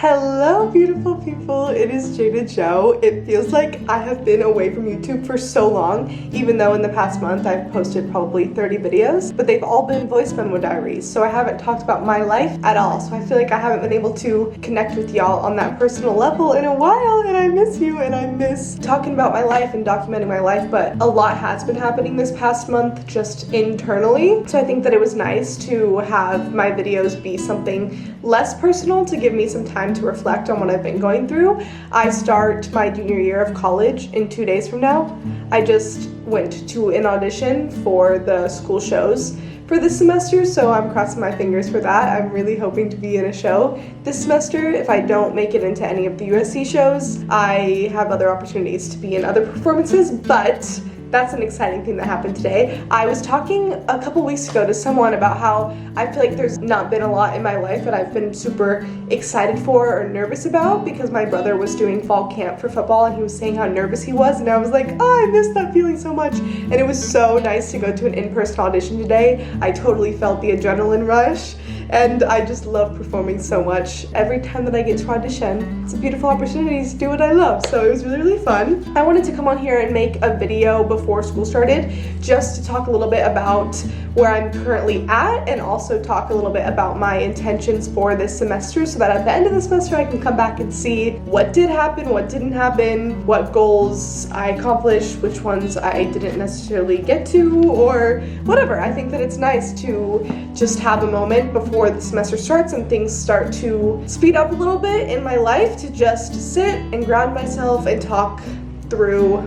Hello beautiful people, it is Jada Jo. It feels like I have been away from YouTube for so long, even though in the past month I've posted probably 30 videos, but they've all been voice memo diaries, so I haven't talked about my life at all. So I feel like I haven't been able to connect with y'all on that personal level in a while, and I miss you and I miss talking about my life and documenting my life, but a lot has been happening this past month just internally. So I think that it was nice to have my videos be something less personal to give me some time to reflect on what I've been going through. I start my junior year of college in 2 days from now. I just went to an audition for the school shows for this semester, so I'm crossing my fingers for that. I'm really hoping to be in a show this semester. If I don't make it into any of the USC shows, I have other opportunities to be in other performances, but that's an exciting thing that happened today. I was talking a couple weeks ago to someone about how I feel like there's not been a lot in my life that I've been super excited for or nervous about, because my brother was doing fall camp for football and he was saying how nervous he was, and I was like, oh, I miss that feeling so much. And it was so nice to go to an in-person audition today. I totally felt the adrenaline rush, and I just love performing so much. Every time that I get to audition, it's a beautiful opportunity to do what I love, so it was really, really fun. I wanted to come on here and make a video before school started just to talk a little bit about where I'm currently at, and also talk a little bit about my intentions for this semester, so that at the end of the semester I can come back and see what did happen, what didn't happen, what goals I accomplished, which ones I didn't necessarily get to, or whatever. I think that it's nice to just have a moment before the semester starts and things start to speed up a little bit in my life, to just sit and ground myself and talk through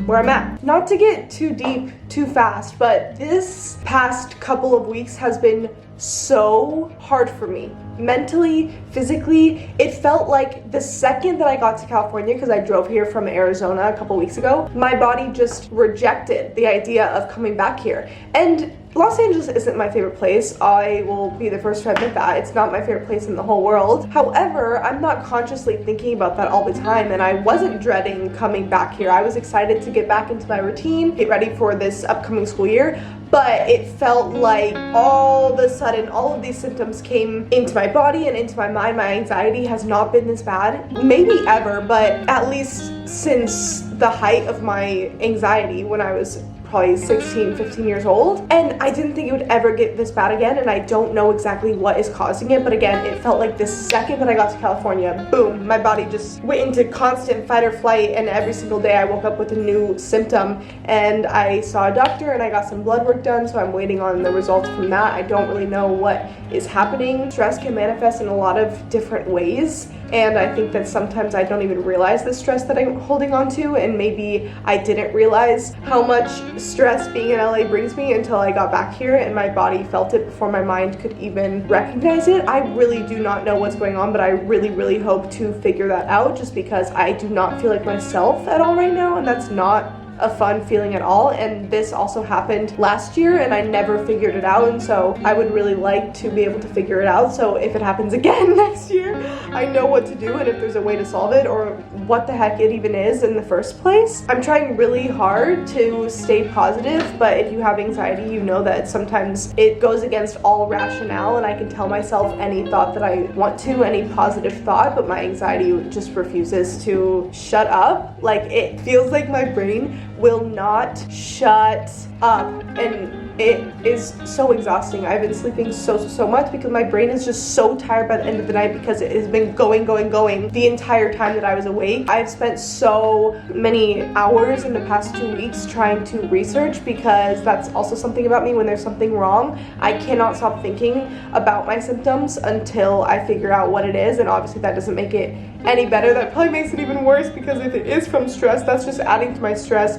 where I'm at. Not to get too deep too fast, but this past couple of weeks has been so hard for me. Mentally, physically, it felt like the second that I got to California, because I drove here from Arizona a couple weeks ago, my body just rejected the idea of coming back here. And Los Angeles isn't my favorite place. I will be the first to admit that. It's not my favorite place in the whole world. However, I'm not consciously thinking about that all the time, and I wasn't dreading coming back here. I was excited to get back into my routine, get ready for this upcoming school year, but it felt like all of a sudden all of these symptoms came into my body and into my mind. My anxiety has not been this bad, maybe ever, but at least since the height of my anxiety when I was probably 16, 15 years old. And I didn't think it would ever get this bad again, and I don't know exactly what is causing it, but again, it felt like the second that I got to California, boom, my body just went into constant fight or flight, and every single day I woke up with a new symptom. And I saw a doctor and I got some blood work done, so I'm waiting on the results from that. I don't really know what is happening. Stress can manifest in a lot of different ways, and I think that sometimes I don't even realize the stress that I'm holding on to, and maybe I didn't realize how much stress being in LA brings me until I got back here and my body felt it before my mind could even recognize it. I really do not know what's going on, but I really, really hope to figure that out, just because I do not feel like myself at all right now, and that's not a fun feeling at all. And this also happened last year and I never figured it out, and so I would really like to be able to figure it out, so if it happens again next year, I know what to do and if there's a way to solve it, or what the heck it even is in the first place. I'm trying really hard to stay positive, but if you have anxiety, you know that sometimes it goes against all rationale, and I can tell myself any thought that I want to, any positive thought, but my anxiety just refuses to shut up. Like, it feels like my brain will not shut up, and it is so exhausting. I've been sleeping so much because my brain is just so tired by the end of the night, because it has been going the entire time that I was awake. I've spent so many hours in the past 2 weeks trying to research, because that's also something about me. When there's something wrong, I cannot stop thinking about my symptoms until I figure out what it is, and obviously that doesn't make it any better. That probably makes it even worse, because if it is from stress, that's just adding to my stress.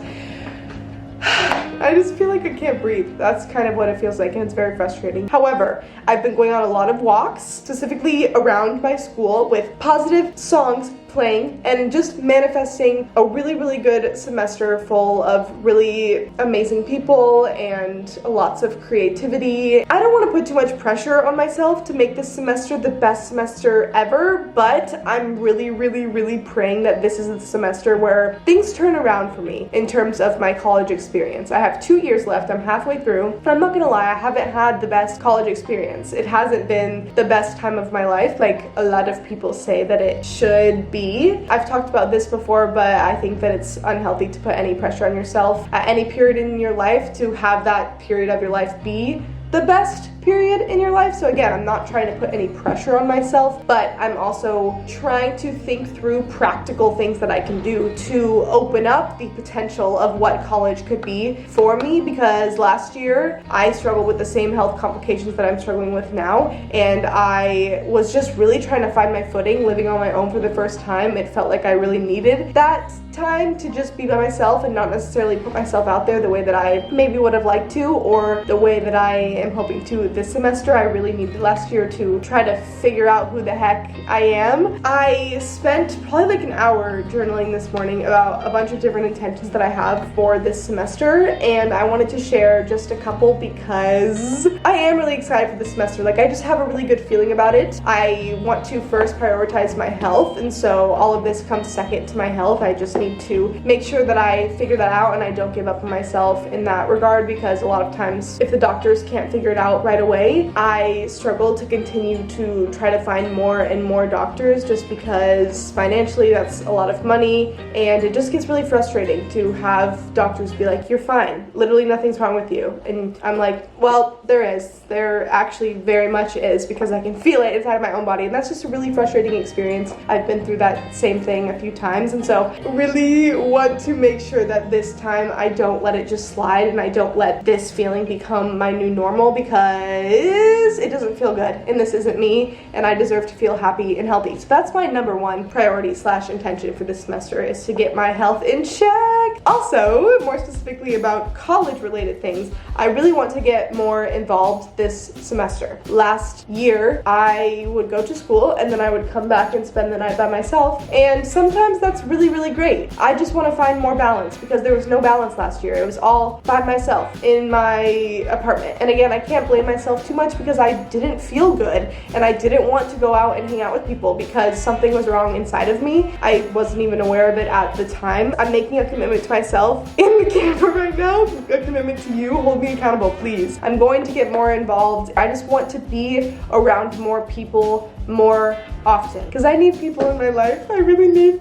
I just feel like I can't breathe. That's kind of what it feels like, and it's very frustrating. However, I've been going on a lot of walks, specifically around my school, with positive songs playing and just manifesting a really, really good semester full of really amazing people and lots of creativity. I don't want to put too much pressure on myself to make this semester the best semester ever, but I'm really, really, really praying that this is the semester where things turn around for me in terms of my college experience. I have 2 years left. I'm halfway through. And I'm not gonna lie, I haven't had the best college experience. It hasn't been the best time of my life like a lot of people say that it should be. I've talked about this before, but I think that it's unhealthy to put any pressure on yourself at any period in your life to have that period of your life be the best period in your life. So again, I'm not trying to put any pressure on myself, but I'm also trying to think through practical things that I can do to open up the potential of what college could be for me, because last year I struggled with the same health complications that I'm struggling with now, and I was just really trying to find my footing living on my own for the first time. It felt like I really needed that time to just be by myself and not necessarily put myself out there the way that I maybe would have liked to, or the way that I am hoping to this semester. I really needed last year to try to figure out who the heck I am. I spent probably like an hour journaling this morning about a bunch of different intentions that I have for this semester, and I wanted to share just a couple because I am really excited for this semester. Like, I just have a really good feeling about it. I want to first prioritize my health, and so all of this comes second to my health. I just need to make sure that I figure that out and I don't give up on myself in that regard, because a lot of times if the doctors can't figure it out right away, I struggle to continue to try to find more and more doctors, just because financially that's a lot of money, and it just gets really frustrating to have doctors be like, you're fine, literally nothing's wrong with you. And I'm like, well, there actually very much is, because I can feel it inside of my own body, and that's just a really frustrating experience. I've been through that same thing a few times, and so really want to make sure that this time I don't let it just slide and I don't let this feeling become my new normal, because it doesn't feel good and this isn't me, and I deserve to feel happy and healthy. So that's my number one priority / intention for this semester, is to get my health in check. Also, more specifically about college related things, I really want to get more involved this semester. Last year I would go to school and then I would come back and spend the night by myself, and sometimes that's really, really great. I just want to find more balance, because there was no balance last year. It was all by myself in my apartment. And again, I can't blame myself too much, because I didn't feel good and I didn't want to go out and hang out with people because something was wrong inside of me. I wasn't even aware of it at the time. I'm making a commitment to myself in the camera right now, a commitment to you. Hold me accountable, please. I'm going to get more involved. I just want to be around more people more often, because I need people in my life. I really need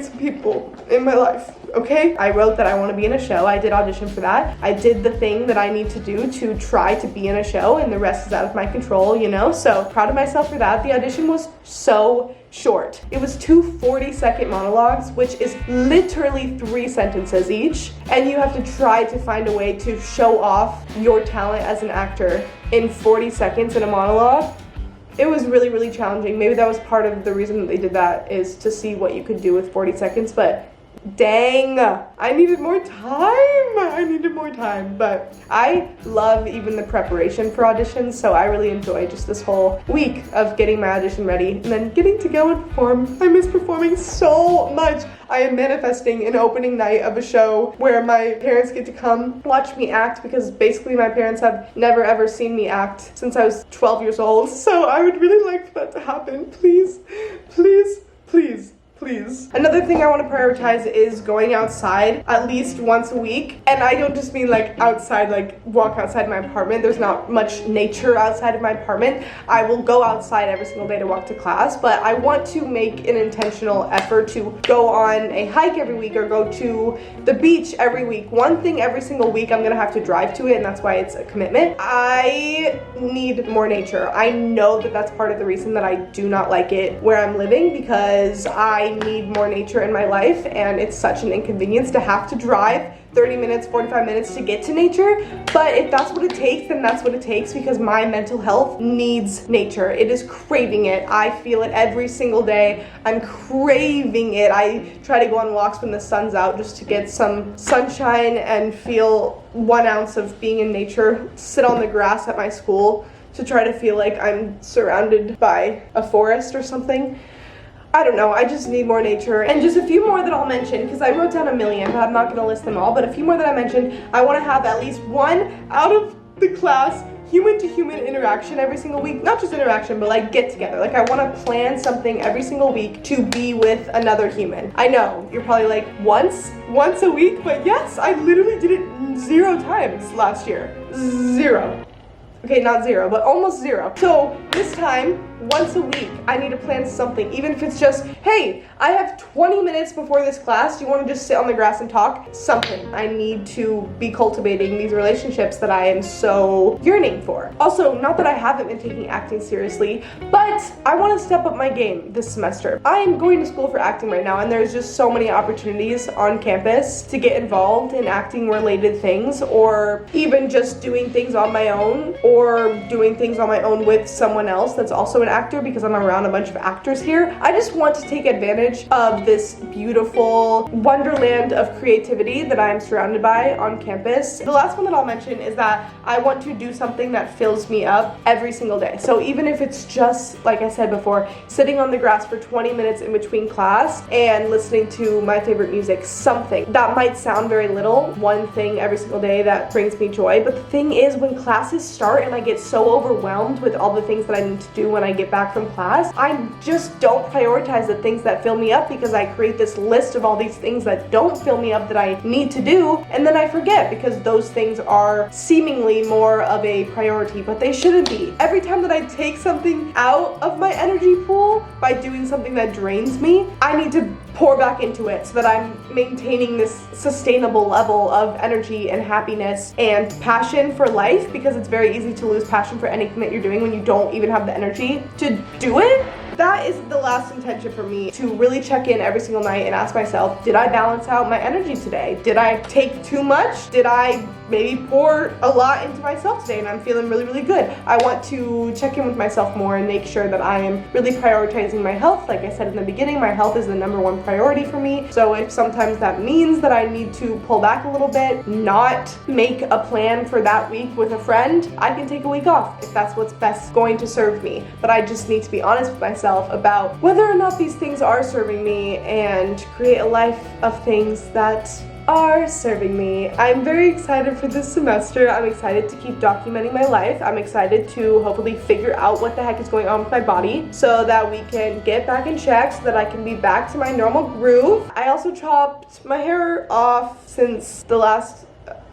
some people in my life, okay? I wrote that I want to be in a show. I did audition for that. I did the thing that I need to do to try to be in a show, and the rest is out of my control, you know? So proud of myself for that. The audition was so short. It was 2 40-second monologues, which is literally 3 sentences each, and you have to try to find a way to show off your talent as an actor in 40 seconds in a monologue. It was really, really challenging. Maybe that was part of the reason that they did that, is to see what you could do with 40 seconds, but dang, I needed more time. But I love even the preparation for auditions, so I really enjoy just this whole week of getting my audition ready and then getting to go and perform. I miss performing so much. I am manifesting an opening night of a show where my parents get to come watch me act, because basically my parents have never ever seen me act since I was 12 years old. So I would really like for that to happen. Please, please, please. Please. Another thing I want to prioritize is going outside at least once a week. And I don't just mean like outside, like walk outside my apartment. There's not much nature outside of my apartment. I will go outside every single day to walk to class, but I want to make an intentional effort to go on a hike every week or go to the beach every week. One thing every single week, I'm gonna have to drive to it, and that's why it's a commitment. I need more nature. I know that that's part of the reason that I do not like it where I'm living, because I need more nature in my life, and it's such an inconvenience to have to drive 30 minutes, 45 minutes to get to nature. But if that's what it takes, then that's what it takes, because my mental health needs nature. It is craving it. I feel it every single day. I'm craving it. I try to go on walks when the sun's out just to get some sunshine and feel 1 ounce of being in nature. Sit on the grass at my school to try to feel like I'm surrounded by a forest or something. I don't know, I just need more nature. And just a few more that I'll mention, because I wrote down a million, but I'm not gonna list them all, but a few more that I mentioned. I wanna have at least one out of the class human to human interaction every single week. Not just interaction, but like get together. Like I want to plan something every single week to be with another human. I know you're probably like once a week, but yes, I literally did it 0 times last year. 0. Okay, not 0, but almost 0. So this time, once a week, I need to plan something, even if it's just, hey, I have 20 minutes before this class, do you want to just sit on the grass and talk? Something. I need to be cultivating these relationships that I am so yearning for. Also, not that I haven't been taking acting seriously, but I want to step up my game this semester. I am going to school for acting right now, and there's just so many opportunities on campus to get involved in acting related things, or even just doing things on my own, or doing things on my own with someone else that's also an actor, because I'm around a bunch of actors here. I just want to take advantage of this beautiful wonderland of creativity that I am surrounded by on campus. The last one that I'll mention is that I want to do something that fills me up every single day. So even if it's just, like I said before, sitting on the grass for 20 minutes in between class and listening to my favorite music, something that might sound very little, one thing every single day that brings me joy. But the thing is, when classes start and I get so overwhelmed with all the things that I need to do when I get back from class, I just don't prioritize the things that fill me up, because I create this list of all these things that don't fill me up that I need to do, and then I forget because those things are seemingly more of a priority, but they shouldn't be. Every time that I take something out of my energy pool by doing something that drains me, I need to pour back into it so that I'm maintaining this sustainable level of energy and happiness and passion for life, because it's very easy to lose passion for anything that you're doing when you don't even have the energy to do it. That is the last intention for me, to really check in every single night and ask myself, did I balance out my energy today? Did I take too much? Did I maybe pour a lot into myself today and I'm feeling really, really good? I want to check in with myself more and make sure that I am really prioritizing my health. Like I said in the beginning, my health is the #1 priority for me. So if sometimes that means that I need to pull back a little bit, not make a plan for that week with a friend, I can take a week off if that's what's best going to serve me. But I just need to be honest with myself about whether or not these things are serving me and create a life of things that are serving me. I'm very excited for this semester. I'm excited to keep documenting my life. I'm excited to hopefully figure out what the heck is going on with my body so that we can get back in check, so that I can be back to my normal groove. I also chopped my hair off since the last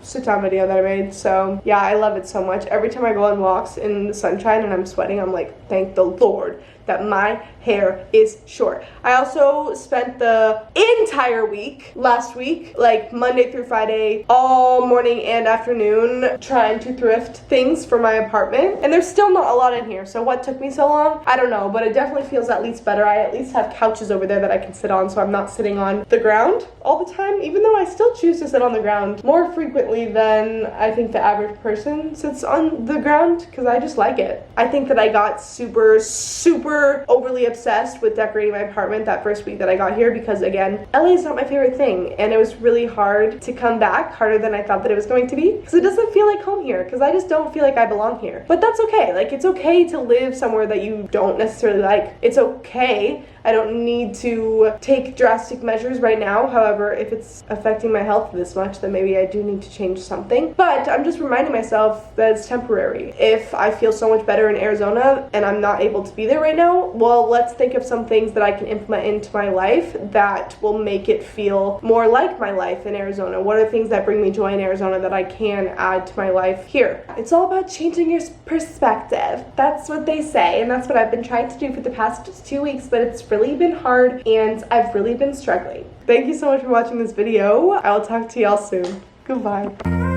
sit-down video that I made, so yeah, I love it so much. Every time I go on walks in the sunshine and I'm sweating, I'm like, thank the Lord that my hair is short. I also spent the entire week, last week, like Monday through Friday, all morning and afternoon, trying to thrift things for my apartment. And there's still not a lot in here, so what took me so long? I don't know, but it definitely feels at least better. I at least have couches over there that I can sit on, so I'm not sitting on the ground all the time, even though I still choose to sit on the ground more frequently than I think the average person sits on the ground, because I just like it. I think that I got super overly obsessed with decorating my apartment that first week that I got here, because again, LA is not my favorite thing, and it was really hard to come back, harder than I thought that it was going to be, because it doesn't feel like home here, because I just don't feel like I belong here. But that's okay. Like, it's okay to live somewhere that you don't necessarily like. It's okay. I don't need to take drastic measures right now. However, if it's affecting my health this much, then maybe I do need to change something. But I'm just reminding myself that it's temporary. If I feel so much better in Arizona and I'm not able to be there right now, well, let's think of some things that I can implement into my life that will make it feel more like my life in Arizona. What are things that bring me joy in Arizona that I can add to my life here? It's all about changing your perspective. That's what they say, and that's what I've been trying to do for the past 2 weeks, but it's really been hard and I've really been struggling. Thank you so much for watching this video. I will talk to y'all soon. Goodbye.